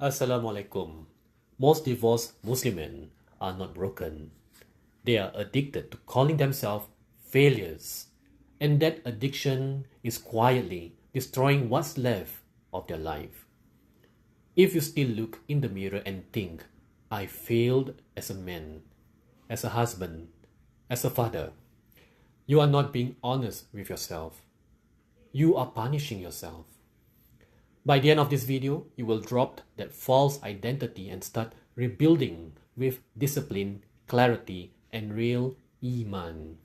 Assalamu alaikum. Most divorced Muslim men are not broken. They are addicted to calling themselves failures. And that addiction is quietly destroying what's left of their life. If you still look in the mirror and think, I failed as a man, as a husband, as a father, you are not being honest with yourself. You are punishing yourself. By the end of this video, you will drop that false identity and start rebuilding with discipline, clarity, and real iman.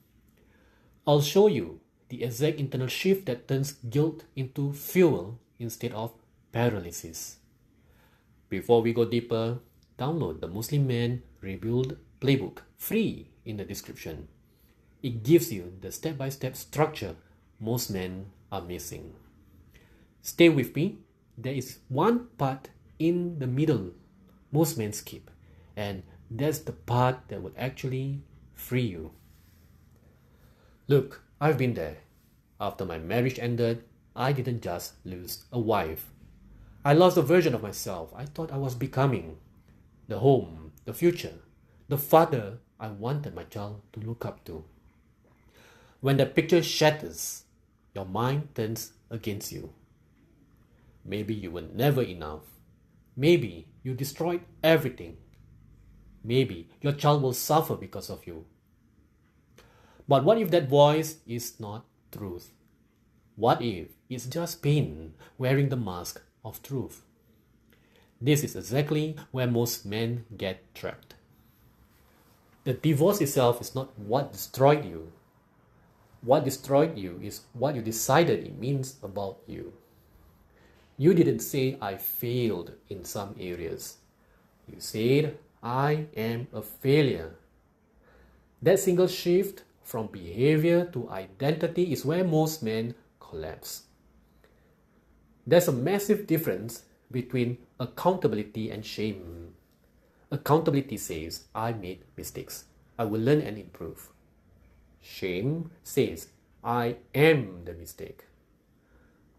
I'll show you the exact internal shift that turns guilt into fuel instead of paralysis. Before we go deeper, download the Muslim Man Rebuild Playbook free in the description. It gives you the step-by-step structure most men are missing. Stay with me. There is one part in the middle most men skip, and that's the part that will actually free you. Look, I've been there. After my marriage ended, I didn't just lose a wife. I lost a version of myself I thought I was becoming. The home, the future, the father I wanted my child to look up to. When that picture shatters, your mind turns against you. Maybe you were never enough. Maybe you destroyed everything. Maybe your child will suffer because of you. But what if that voice is not truth? What if it's just pain wearing the mask of truth? This is exactly where most men get trapped. The divorce itself is not what destroyed you. What destroyed you is what you decided it means about you. You didn't say I failed in some areas. You said I am a failure. That single shift from behavior to identity is where most men collapse. There's a massive difference between accountability and shame. Accountability says I made mistakes. I will learn and improve. Shame says I am the mistake.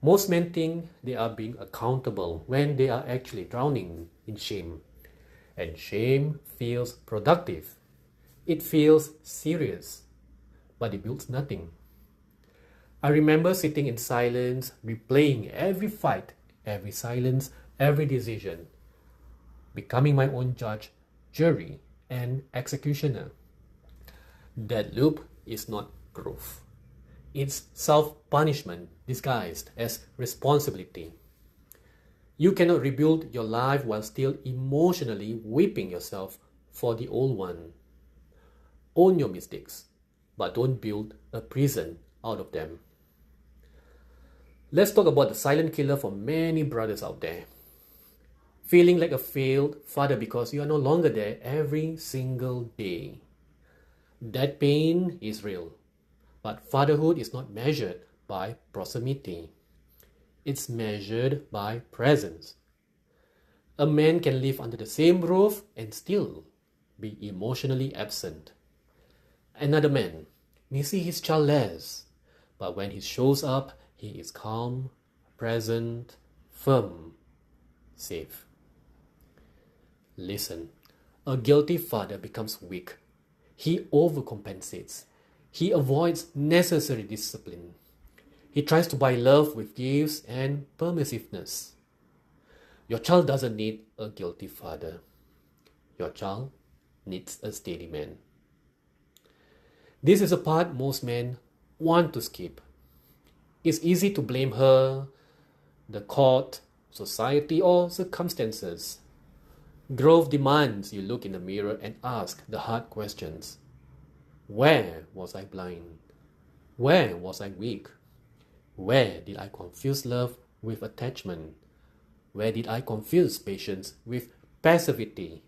Most men think they are being accountable when they are actually drowning in shame. And shame feels productive. It feels serious, but it builds nothing. I remember sitting in silence, replaying every fight, every silence, every decision, becoming my own judge, jury, and executioner. That loop is not growth. It's self-punishment disguised as responsibility. You cannot rebuild your life while still emotionally whipping yourself for the old one. Own your mistakes, but don't build a prison out of them. Let's talk about the silent killer for many brothers out there. Feeling like a failed father because you are no longer there every single day. That pain is real. But fatherhood is not measured by proximity. It's measured by presence. A man can live under the same roof and still be emotionally absent. Another man may see his child less, but when he shows up, he is calm, present, firm, safe. Listen, a guilty father becomes weak. He overcompensates. He avoids necessary discipline. He tries to buy love with gifts and permissiveness. Your child doesn't need a guilty father. Your child needs a steady man. This is a part most men want to skip. It's easy to blame her, the court, society, or circumstances. Growth demands you look in the mirror and ask the hard questions. Where was I blind? Where was I weak? Where did I confuse love with attachment? Where did I confuse patience with passivity?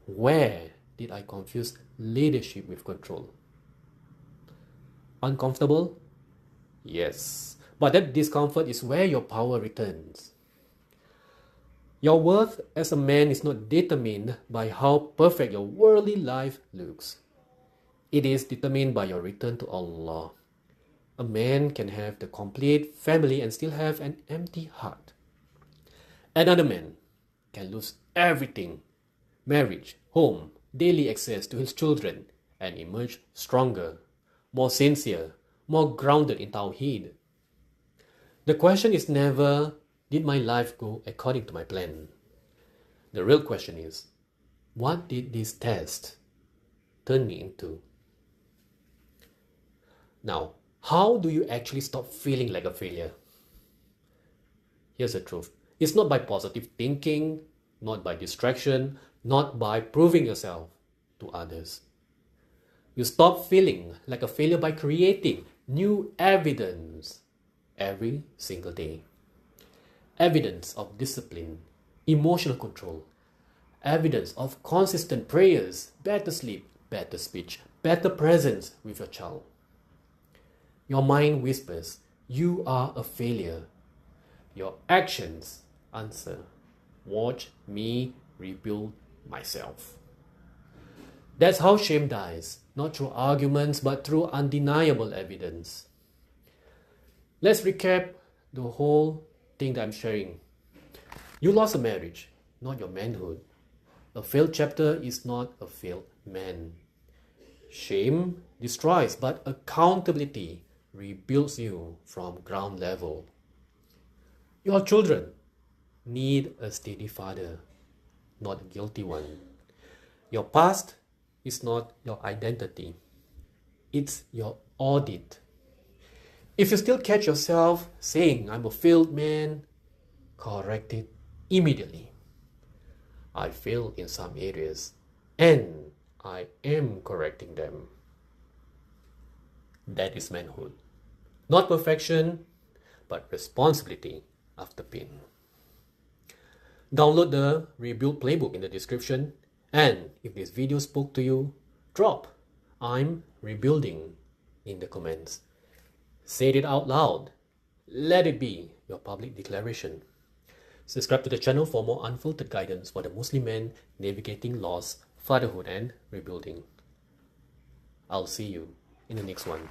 Where did I confuse leadership with control? Uncomfortable? Yes, but that discomfort is where your power returns. Your worth as a man is not determined by how perfect your worldly life looks. It is determined by your return to Allah. A man can have the complete family and still have an empty heart. Another man can lose everything, marriage, home, daily access to his children, and emerge stronger, more sincere, more grounded in Tawheed. The question is never, did my life go according to my plan? The real question is, what did this test turn me into? Now, how do you actually stop feeling like a failure? Here's the truth. It's not by positive thinking, not by distraction, not by proving yourself to others. You stop feeling like a failure by creating new evidence every single day. Evidence of discipline, emotional control, evidence of consistent prayers, better sleep, better speech, better presence with your child. Your mind whispers, you are a failure. Your actions answer, watch me rebuild myself. That's how shame dies, not through arguments, but through undeniable evidence. Let's recap the whole thing that I'm sharing. You lost a marriage, not your manhood. A failed chapter is not a failed man. Shame destroys, but accountability rebuilds you from ground level. Your children need a steady father, not a guilty one. Your past is not your identity. It's your audit. If you still catch yourself saying, I'm a failed man, correct it immediately. I failed in some areas and I am correcting them. That is manhood. Not perfection, but responsibility after pain. Download the Rebuild Playbook in the description, and if this video spoke to you, drop I'm rebuilding in the comments. Say it out loud. Let it be your public declaration. Subscribe to the channel for more unfiltered guidance for the Muslim man navigating loss, fatherhood, and rebuilding. I'll see you in the next one.